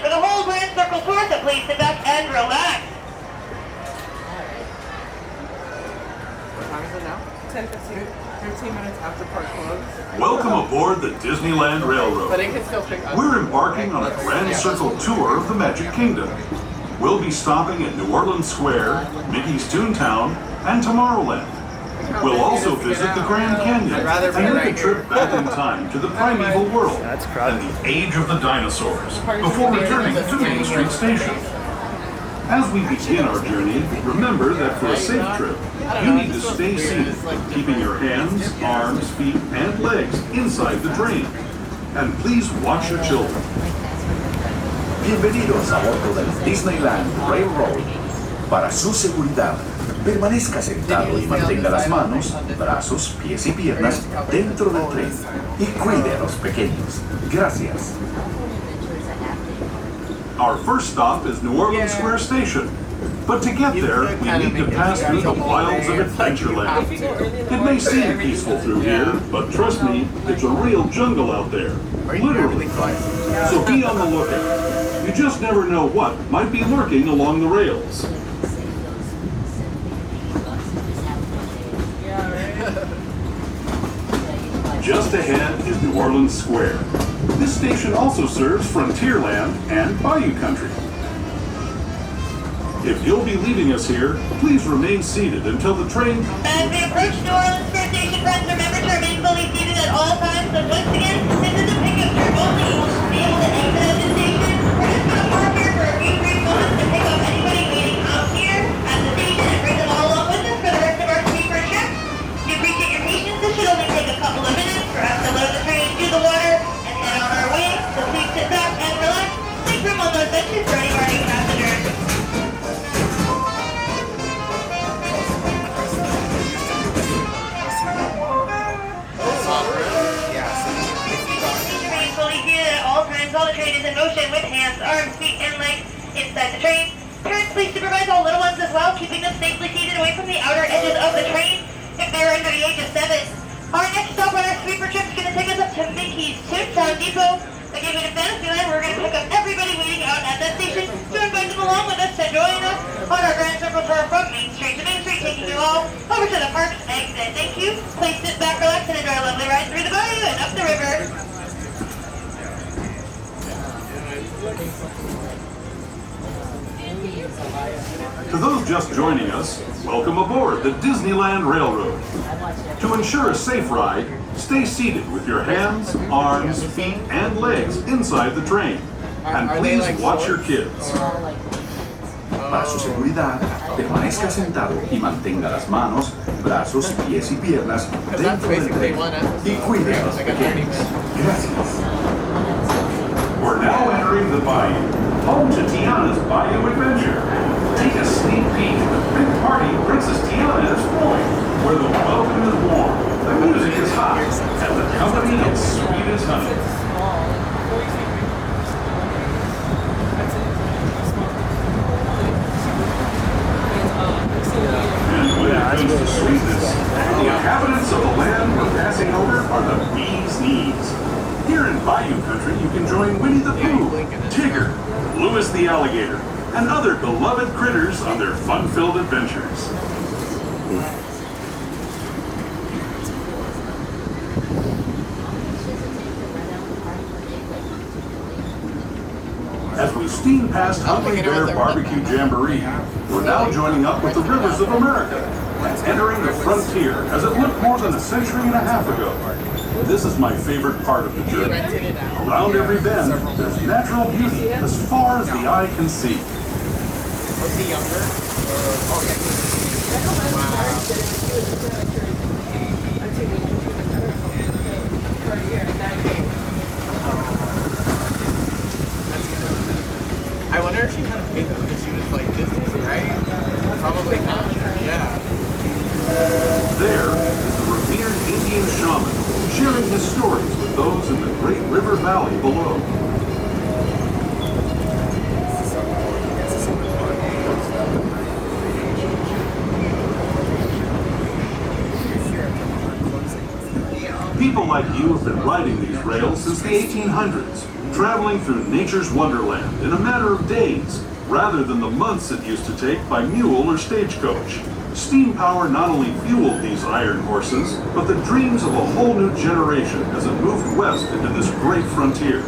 for the whole Grand Circle tour, so please sit back and relax. What time is it now? 10:15. 15 minutes after park close. Welcome aboard the Disneyland Railroad. But it can still pick up. We're embarking on a Grand Circle tour of the Magic Kingdom. We'll be stopping at New Orleans Square, Mickey's Toontown, and Tomorrowland. We'll also visit the Grand Canyon and make a trip back in time to the Primeval World and the age of the dinosaurs before returning to Main Street Station. As we begin our journey, remember that for a safe trip, you need to stay seated, keeping your hands, arms, feet, and legs inside the train. And please watch your children. Bienvenidos a bordo del Disneyland Railroad. Para su seguridad, permanezca sentado y mantenga las manos, brazos, pies y piernas dentro del tren y cuide a los pequeños. Gracias. Our first stop is New Orleans Square Station. But to get there, we need to pass through the wilds of Adventureland. It may seem peaceful through here, but trust me, it's a real jungle out there. Literally. So be on the lookout. You just never know what might be lurking along the rails. Just ahead is New Orleans Square. This station also serves Frontierland and Bayou Country. If you'll be leaving us here, please remain seated until the train... As we approach New Orleans Square Station, friends, remember to remain fully seated at all times. So once again, this is a pickup trip only. You will be able to exit at this station. We're just going to park here for a few brief moments to pick up anybody waiting out here at the station and bring them all along with us for the rest of our sleeper trip. We appreciate your patience. This should only take a couple of minutes for us to load the train into the water and head on our way. So please sit back and relax. Make room on those benches for any of our new passengers. All the train is in motion with hands, arms, feet, and legs inside the train. Parents, please supervise all little ones as well, keeping them safely seated away from the outer edges of the train if they're under the age of 7. Our next stop on our sweeper trip is going to take us up to Mickey's Toontown Depot. Again, in Fantasyland, we're going to pick up everybody waiting out at that station to invite them along with us to join us on our Grand Circle tour from Main Street to Main Street, taking you all over to the park's exit. Thank you. Please sit back, relax, and enjoy a lovely ride through the bayou and up the river. To those just joining us, welcome aboard the Disneyland Railroad. To ensure a safe ride, stay seated with your hands, arms, feet, and legs inside the train. And please watch your kids. Para su seguridad, permanezca sentado y mantenga las manos, brazos, pies y piernas dentro del tren y cuide a los pequeños. Gracias. We're now entering the bayou, home to Tiana's Bayou Adventure. Take a sneak peek at the big party Princess Tiana is throwing, where the welcome is warm, the music is hot, and the company is sweet as honey. And when it comes to sweetness, the inhabitants of the land we're passing over are the bee's knees. Here in Bayou Country, you can join Winnie the Pooh, Tigger, Louis the Alligator, and other beloved critters on their fun-filled adventures. As we steam past Hungry Bear Barbecue Jamboree, we're now joining up with the Rivers of America and entering the frontier as it looked more than a century and a half ago. This is my favorite part of the journey. Around every bend, there's natural beauty as far as the eye can see. Was he younger? Okay. I wonder if she had a makeup because she was like Disney, right? Probably not. Yeah. There is the revered Indian shaman sharing his stories with those in the Great River Valley below. People like you have been riding these rails since the 1800s. traveling through nature's wonderland in a matter of days, rather than the months it used to take by mule or stagecoach. Steam power not only fueled these iron horses, but the dreams of a whole new generation as it moved west into this great frontier.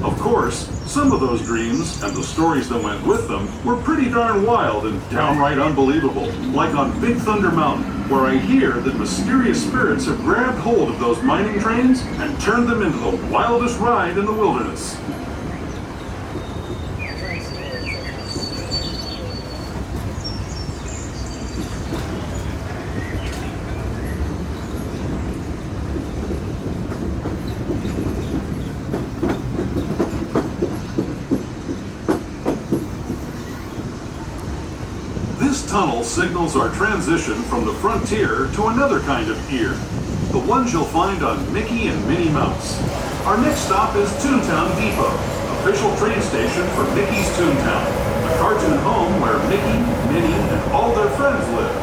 Of course, some of those dreams, and the stories that went with them, were pretty darn wild and downright unbelievable, like on Big Thunder Mountain, where I hear that mysterious spirits have grabbed hold of those mining trains and turned them into the wildest ride in the wilderness. This tunnel signals our transition from the frontier to another kind of ear, the ones you'll find on Mickey and Minnie Mouse. Our next stop is Toontown Depot, official train station for Mickey's Toontown, a cartoon home where Mickey, Minnie, and all their friends live.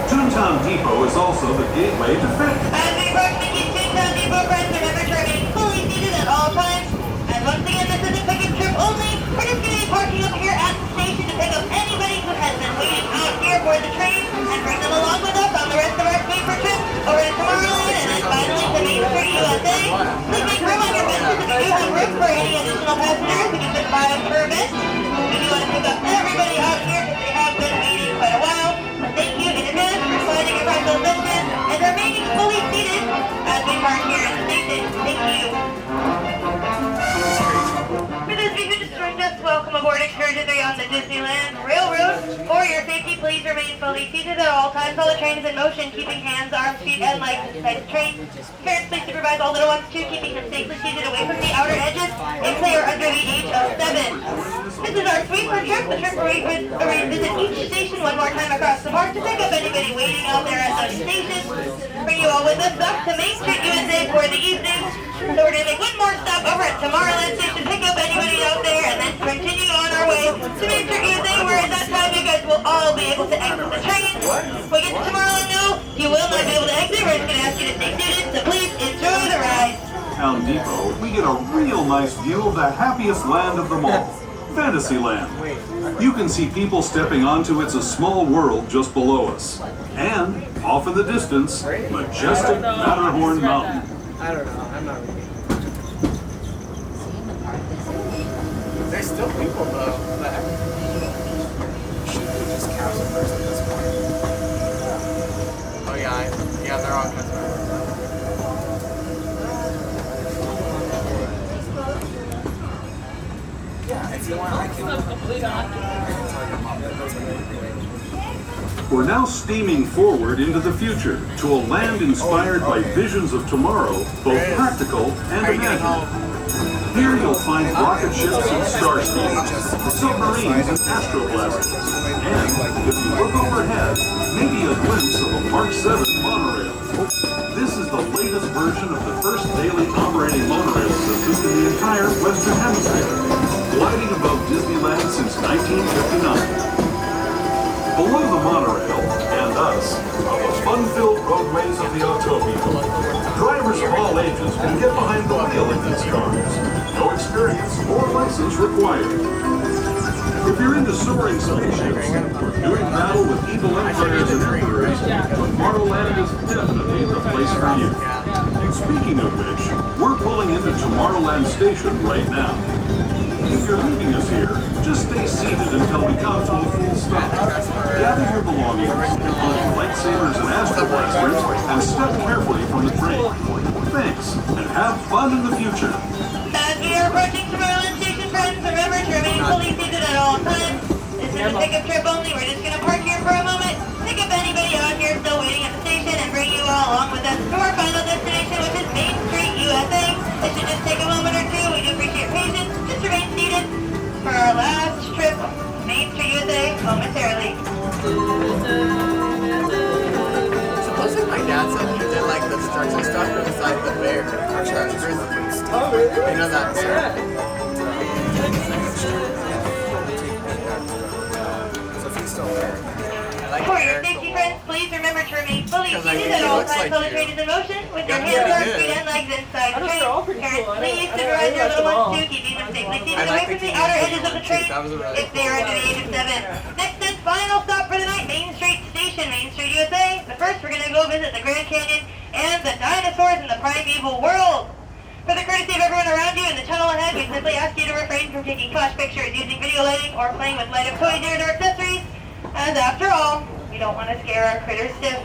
Toontown Depot is also the gateway to Fantasy. As we approach Mickey's Toontown Depot, friends, remember to remain fully seated at all times. And once again, this is a pickup trip only. We're just going to be parking up here at the station to pick up anybody who has been waiting out here for the train and bring them along with us on the rest of our paper trip over to Tomorrowland and then finally to Main Street, USA. Please make room on your benches if you do have room for any additional passengers. We can fit 5 per bench. We do want to pick up everybody out here because they have been waiting quite a while. But thank you in advance for sliding across those benches and remaining fully seated as we park here at the station. Thank you. For those of you who just joined us, welcome aboard Excursion 3 on the Disneyland Railroad. For your safety, please remain fully seated at all times while the train is in motion, keeping hands, arms, feet, and legs inside the train. Parents, please supervise all little ones too, keeping them safely seated away from the outer edges if they are under the age of 7. This is our sweeper trip, the trip where we visit each station one more time across the park to pick up anybody waiting out there at those stations. Bring you all with us up to Main Street, USA for the evening. So we're going to make one more stop over at Tomorrowland Station, pick up anybody out there, and then continue on our way to Main Street, USA, where at that time you guys will all be able to exit the train. When we get to Tomorrowland, no, you will not be able to exit. We're just going to ask you to stay seated, so please enjoy the ride. Town Depot, we get a real nice view of the happiest land of them all, Fantasyland. You can see people stepping onto It's a Small World just below us. And, off in the distance, majestic Matterhorn Mountain. I don't know. I'm not reading. There's still people though. Should we just catch them first at this point? Oh yeah, they're all customers. Yeah, if you want, I can tell your mom that that's what they're doing. We're now steaming forward into the future to a land inspired by visions of tomorrow, both practical and imaginative. Here you'll find rocket ships and star stations, submarines and astroblasters, and, if you look overhead, maybe a glimpse of a Mark 7 monorail. This is the latest version of the first daily operating monorail system in the entire Western Hemisphere, gliding above Disneyland since 1959. Below the monorail, and us, are the fun-filled roadways of the automobile. Drivers of all ages can get behind the wheel in these cars. No experience or license required. If you're into soaring spaceships or doing battle with evil empires and emperors, Tomorrowland is definitely the place for you. Speaking of which, we're pulling into Tomorrowland Station right now. If you're leaving us here, just stay seated until we come to a full stop. Gather your belongings, including lightsabers and astroblasters, and step carefully from the train. Thanks, and have fun in the future. As we are approaching Tomorrowland Station, friends, remember to remain fully seated at all times. This is a pickup trip only. We're just going to park here for a moment, pick up anybody out here still waiting at the station, and bring you all along with us to our final destination, which is Main Street, USA. It should just take a moment or two. We do appreciate your patience. Just remain seated for our last trip to Main Street, USA momentarily. Supposedly my dad said he did like the construction stuff beside the fair. Oh, really? You know that? Yeah. So if he's still there. For your safety, friends, please remember to remain fully Because I seated think at it all looks times like while the you. train is in motion, with your Yeah, hands, pretty arms, good. feet, and legs inside the I train. they're all pretty Parents, cool. please I supervise your like little them all. ones too, keeping them safely seated I away like from the the outer Canadian edges of the one, too. train That was really if they are under the age of 7. Next and final stop for the night, Main Street Station, Main Street, USA. But first, we're going to go visit the Grand Canyon and the dinosaurs in the Primeval World. For the courtesy of everyone around you in the tunnel ahead, we simply ask you to refrain from taking flash pictures, using video lighting, or playing with light-up toys and or accessories, as after all, we don't want to scare our critters stiff.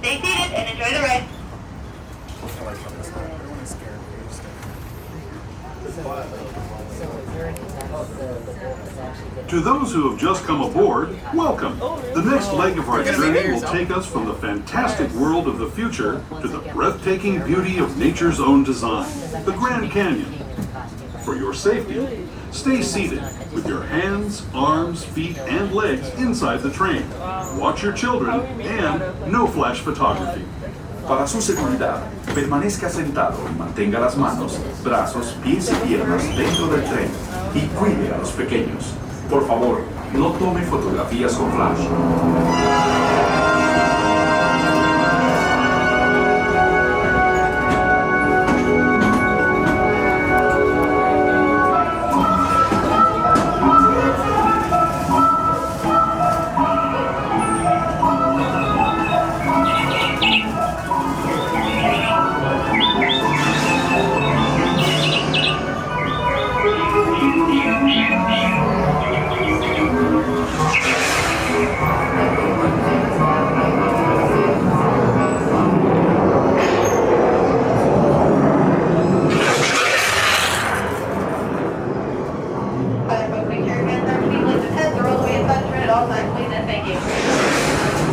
Stay seated and enjoy the ride. To those who have just come aboard, welcome. The next leg of our journey will take us from the fantastic world of the future to the breathtaking beauty of nature's own design, the Grand Canyon. For your safety, stay seated with your hands, arms, feet, and legs inside the train. Watch your children and no flash photography. Para su seguridad, permanezca sentado y mantenga las manos, brazos, pies y piernas dentro del tren y cuide a los pequeños. Por favor, no tome fotografías con flash. Other folks, make sure your hands, arms, feet, legs, and heads are all the way inside the train at all times, please, and thank you.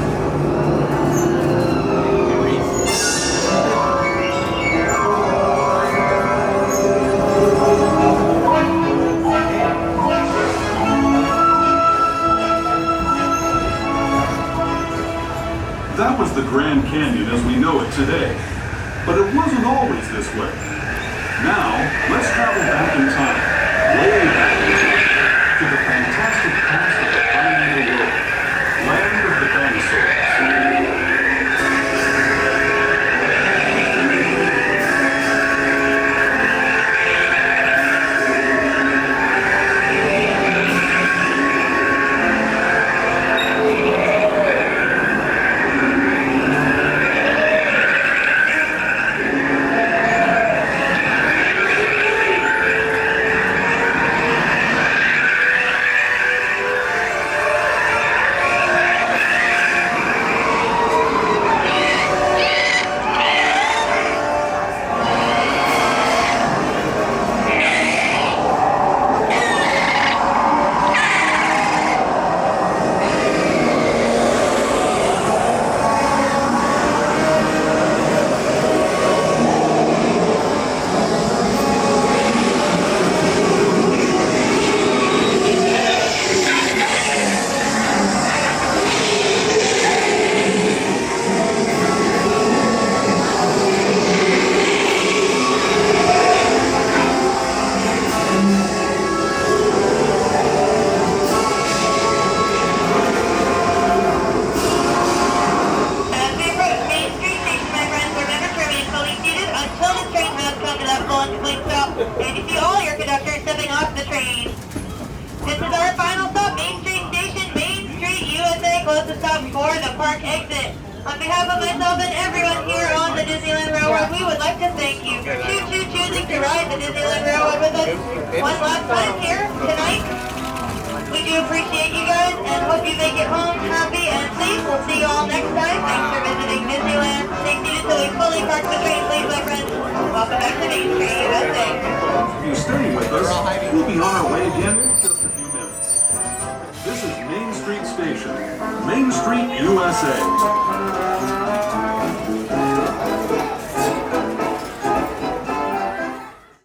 That was the Grand Canyon as we know it today. But it wasn't always this way. Now, let's travel back in time, way back in time, to the fantastic past of the Primeval World, land of the dinosaurs. As we approach Main Street Station, my friends, remember to remain fully seated until the train has come to that full and complete stop, and you see all your conductors stepping off the train. This is our final stop, Main Street Station, Main Street, USA, closest stop for the park exit. On behalf of myself and everyone here on the Disneyland Railroad, we would like to thank you for choosing to ride the Disneyland Railroad with us one last time here tonight. We do appreciate you guys and hope you make it home happy and safe. We'll see you all next time. Thanks for visiting Disneyland. Stay seated till we fully park the train, please, my friends. Welcome back to Main Street, USA. If you stay with us, we'll be on our way again in just a few minutes. This is Main Street Station, Main Street, USA.